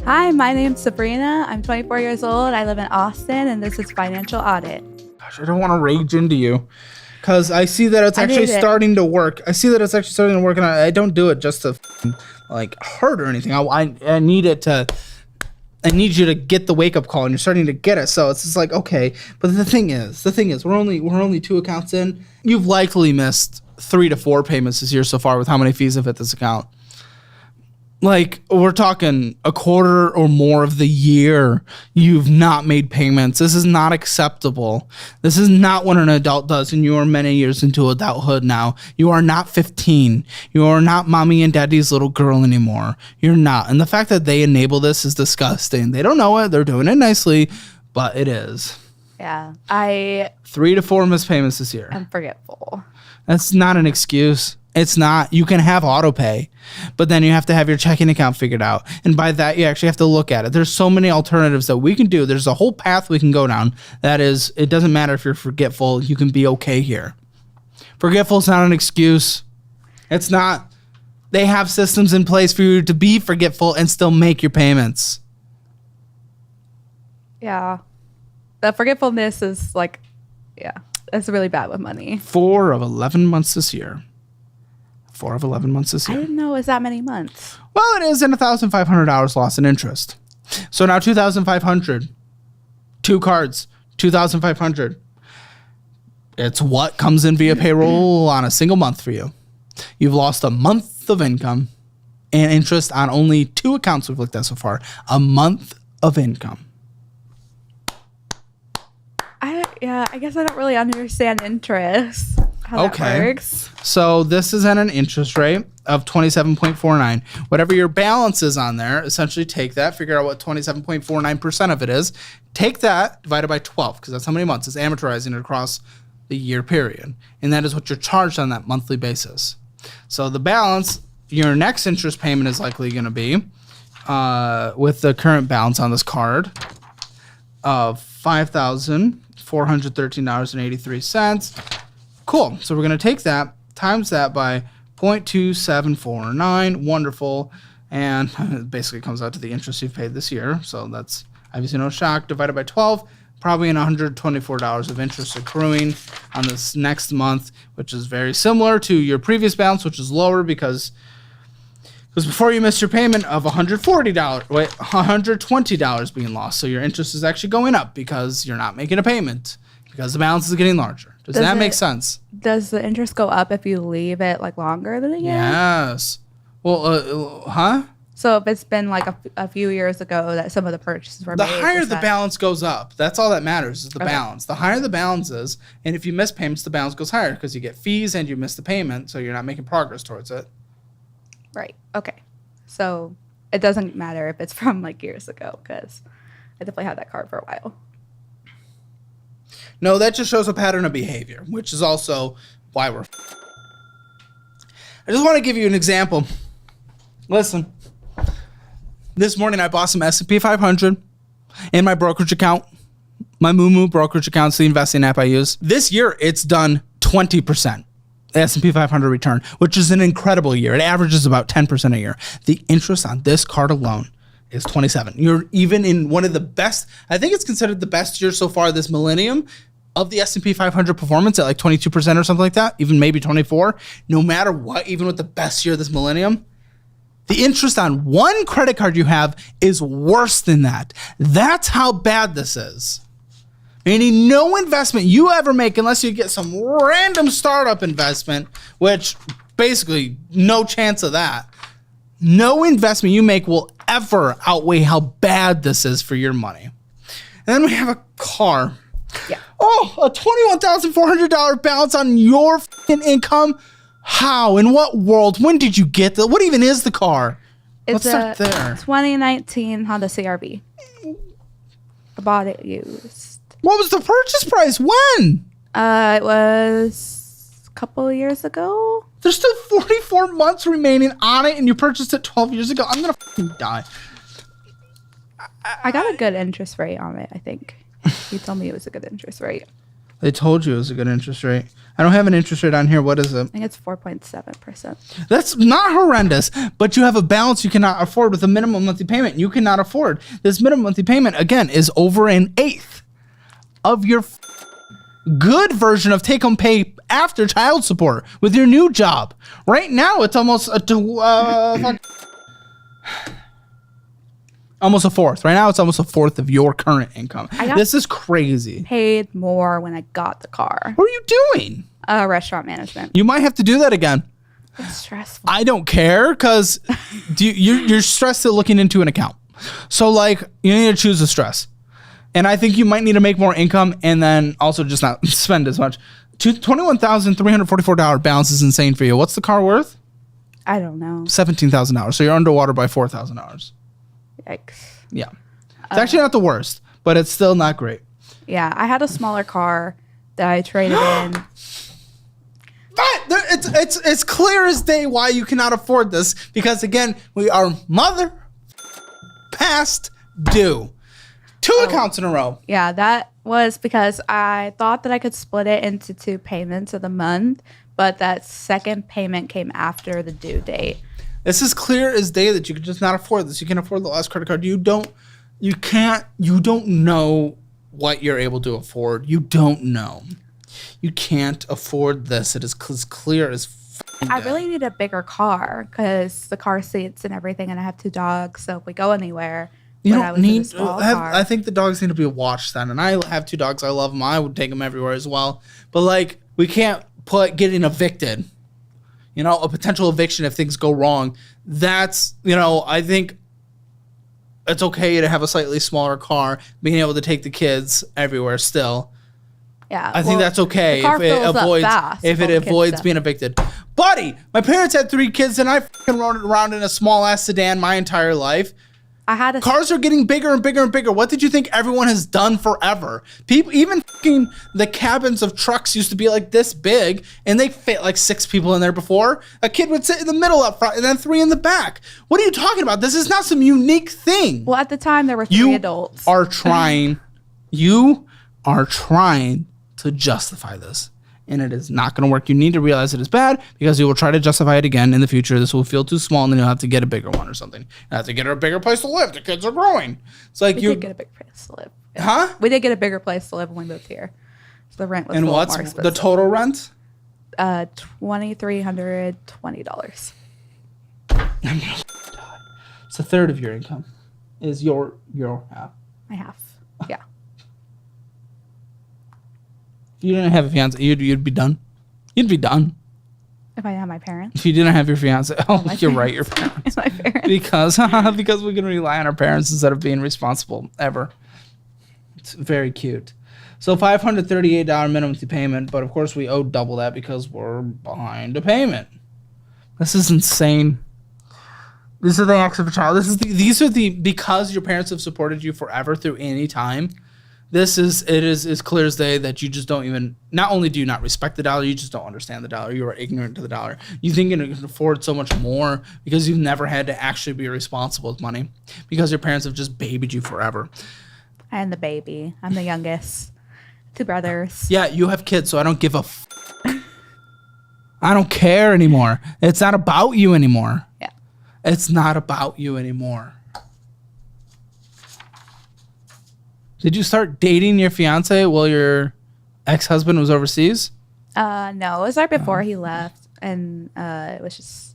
Hi, my name's Sabrina. I'm 24 years old. I live in Austin, and this is Financial Audit. Gosh, I don't want to rage into you because I see that it's actually starting to work. I see that it's actually starting to work, and I don't do it just to like hurt or anything. I need it to. I need you to get the wake up call, and you're starting to get it. So it's just like, okay. But the thing is, we're only 2 accounts in. You've likely missed 3 to 4 payments this year so far with how many fees have hit this account. Like, we're talking a quarter or more of the year you've not made payments. This is not acceptable. This is not what an adult does, and you are many years into adulthood now. You are not 15. You are not mommy and daddy's little girl anymore. You're not. And the fact that they enable this is disgusting. They don't know it. They're doing it nicely, but it is. Yeah. 3 to 4 missed payments this year. I'm forgetful. That's not an excuse. It's not. You can have auto pay, but then you have to have your checking account figured out. And by that, you actually have to look at it. There's so many alternatives that we can do. There's a whole path we can go down. That is, it doesn't matter if you're forgetful. You can be okay here. Forgetful is not an excuse. It's not. They have systems in place for you to be forgetful and still make your payments. Yeah. The forgetfulness is like, yeah, it's really bad with money. 4 of 11 months this year. 4 of 11 months this year. I didn't know it was that many months. Well, it is in $1,500 loss in interest. So now $2,500. 2 cards, $2,500. It's what comes in via payroll on a single month for you. You've lost a month of income and interest on only 2 accounts we've looked at so far. A month of income. I guess I don't really understand interest. How that works. So this is at an interest rate of 27.49. Whatever your balance is on there, essentially take that, figure out what 27.49% of it is. Take that, divided by 12, because that's how many months. It's amortizing it across the year period. And that is what you're charged on that monthly basis. So the balance, your next interest payment is likely going to be, with the current balance on this card, of $5,413.83. Cool. So we're going to take that, times that by 0.2749. Wonderful. And it basically comes out to the interest you've paid this year. So that's obviously no shock. Divided by 12, probably in $124 of interest accruing on this next month, which is very similar to your previous balance, which is lower because before you missed your payment of $120 being lost. So your interest is actually going up because you're not making a payment because the balance is getting larger. Does that make sense? Does the interest go up if you leave it like longer than a year? Yes. Well, huh? So if it's been like a few years ago that some of the purchases were made. The higher the balance goes up. That's all that matters is the balance. The higher the balance is, and if you miss payments, the balance goes higher because you get fees and you miss the payment, so you're not making progress towards it. Right. Okay. So it doesn't matter if it's from like years ago because I definitely had that card for a while. No, that just shows a pattern of behavior, which is also why we're... I just want to give you an example. Listen. This morning I bought some S&P 500 in my brokerage account. My Moo brokerage account is the investing app I use. This year, it's done 20%. The S&P 500 return, which is an incredible year. It averages about 10% a year. The interest on this card alone is 27. You're even in one of the best, I think it's considered the best year so far this millennium of the S&P 500 performance at like 22% or something like that, even maybe 24. No matter what, even with the best year this millennium, the interest on one credit card you have is worse than that. That's how bad this is. Meaning no investment you ever make unless you get some random startup investment, which basically no chance of that. No investment you make will ever outweigh how bad this is for your money. And then we have a car. Yeah. Oh, a $21,400 balance on your income? How? In what world? When did you get that? What even is the car? Let's start there. 2019 Honda CRV. I bought it used. What was the purchase price? When? It was a couple of years ago. There's still 44 months remaining on it, and you purchased it 12 years ago. I'm going to die. I got a good interest rate on it, I think. He told me it was a good interest rate. They told you it was a good interest rate. I don't have an interest rate on here. What is it? I think it's 4.7%. That's not horrendous, but you have a balance you cannot afford with a minimum monthly payment. You cannot afford. This minimum monthly payment, again, is over an eighth of your good version of take-home pay after child support with your new job. Right now, it's almost almost a fourth. Right now, it's almost a fourth of your current income. This is crazy. Paid more when I got the car. What are you doing? Restaurant management. You might have to do that again. It's stressful. I don't care because you're stressed at looking into an account. So, like, you need to choose the stress. And I think you might need to make more income and then also just not spend as much. $21,344 balance is insane for you. What's the car worth? I don't know. $17,000. So you're underwater by $4,000. Yikes. Yeah. It's actually not the worst, but it's still not great. Yeah, I had a smaller car that I traded in. But it's clear as day why you cannot afford this. Because, again, we are past due. Two accounts in a row. Yeah, that was because I thought that I could split it into 2 payments of the month, but that second payment came after the due date. This is clear as day that you can just not afford this. You can afford the last credit card. You don't know what you're able to afford. You don't know. You can't afford this. It is as clear as I really need a bigger car because the car seats and everything, and I have 2 dogs, so if we go anywhere... You don't need. I think the dogs need to be watched then. And I have 2 dogs. I love them. I would take them everywhere as well. But like, we can't put getting evicted. You know, a potential eviction if things go wrong. That's, you know, I think it's okay to have a slightly smaller car, being able to take the kids everywhere still. Yeah, I think that's okay if it avoids being evicted. Buddy, my parents had 3 kids, and I fucking rode around in a small ass sedan my entire life. Cars are getting bigger and bigger and bigger. What did you think everyone has done forever? People, even fucking the cabins of trucks used to be like this big, and they fit like 6 people in there before. A kid would sit in the middle up front, and then 3 in the back. What are you talking about? This is not some unique thing. Well, at the time, there were 3 adults. You are trying to justify this. And it is not going to work. You need to realize it is bad because you will try to justify it again in the future. This will feel too small, and then you'll have to get a bigger one or something. You have to get a bigger place to live. The kids are growing. It's like we did get a big place to live. Yeah. Huh? We did get a bigger place to live when we moved here. So the rent was a little more expensive. And what's the total rent? $2,320. It's a third of your income. Is your half? My half. Yeah. If you didn't have a fiance, you'd be done. You'd be done. If I didn't have my parents. If you didn't have your fiance, you're right, your parents. My parents. Because we can rely on our parents instead of being responsible ever. It's very cute. So $538 minimum monthly payment, but of course we owe double that because we're behind a payment. This is insane. These are the acts of a child. Because your parents have supported you forever through any time. It is as clear as day that you just don't even, not only do you not respect the dollar, you just don't understand the dollar. You are ignorant to the dollar. You think you can afford so much more because you've never had to actually be responsible with money because your parents have just babied you forever. I'm the baby. I'm the youngest. 2 brothers. Yeah, you have kids, so I don't give a I don't care anymore. It's not about you anymore. Yeah. It's not about you anymore. Did you start dating your fiance while your ex-husband was overseas? No, it was right before he left, and it was just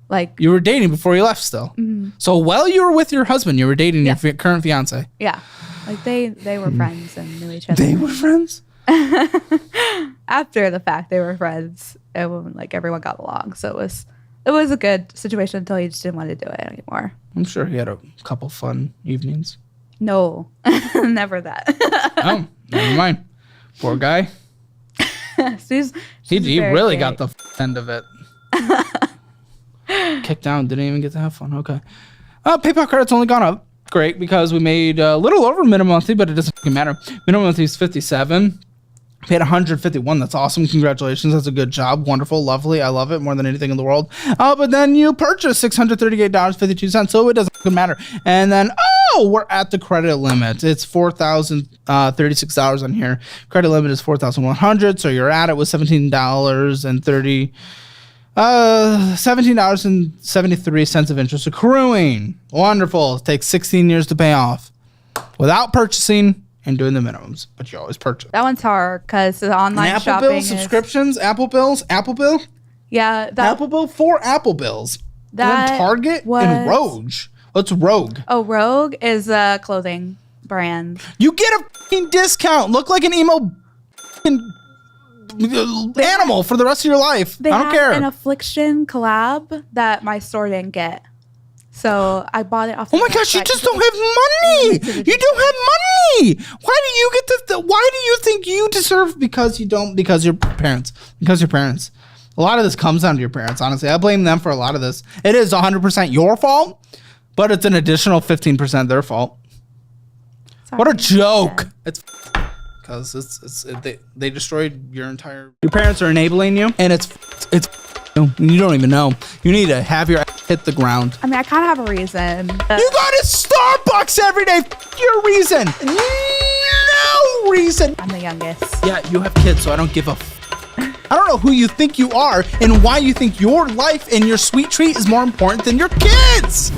like you were dating before you left. Still, mm-hmm. So while you were with your husband, you were dating your current fiance. Yeah, like they were friends and knew each other. They were friends. After the fact, they were friends, and like everyone got along. So it was a good situation until he just didn't want to do it anymore. I'm sure he had a couple fun evenings. No, never that. Oh, never mind. Poor guy. She's he really got the end of it. Kicked down, didn't even get to have fun. Okay. PayPal credit's only gone up. Great, because we made a little over minimum monthly, but it doesn't matter. Minimum monthly is 57. Paid 151. That's awesome. Congratulations. That's a good job. Wonderful. Lovely. I love it more than anything in the world. But then you purchased $638.52, so it doesn't matter. And then, No, we're at the credit limit. It's $4,036 on here. Credit limit is $4,100. So you're at it with $17.73 of interest accruing. Wonderful. It takes 16 years to pay off without purchasing and doing the minimums, but you always purchase. That one's hard because the online Apple shopping Bill subscriptions, Apple Bill, yeah, Apple Bill, 4 Apple Bills. That Then Target and Rogue. What's Rogue? Oh, Rogue is a clothing brand. You get a fucking discount. Look like an emo animal for the rest of your life. I don't care. An Affliction collab that my store didn't get. So I bought it off. Oh my gosh, you just don't have money. You don't have money. Why do you get this? Why do you think you deserve? Because you don't. Because your parents. Because your parents. A lot of this comes down to your parents, honestly. I blame them for a lot of this. It is 100% your fault, but it's an additional 15% their fault. Sorry. What a joke. It's because they destroyed your entire... Your parents are enabling you, and it's you don't even know. You need to have your ass hit the ground. I mean, I kind of have a reason. You go to Starbucks every day. Your reason. No reason. I'm the youngest. Yeah, you have kids, so I don't give a I don't know who you think you are and why you think your life and your sweet treat is more important than your kids.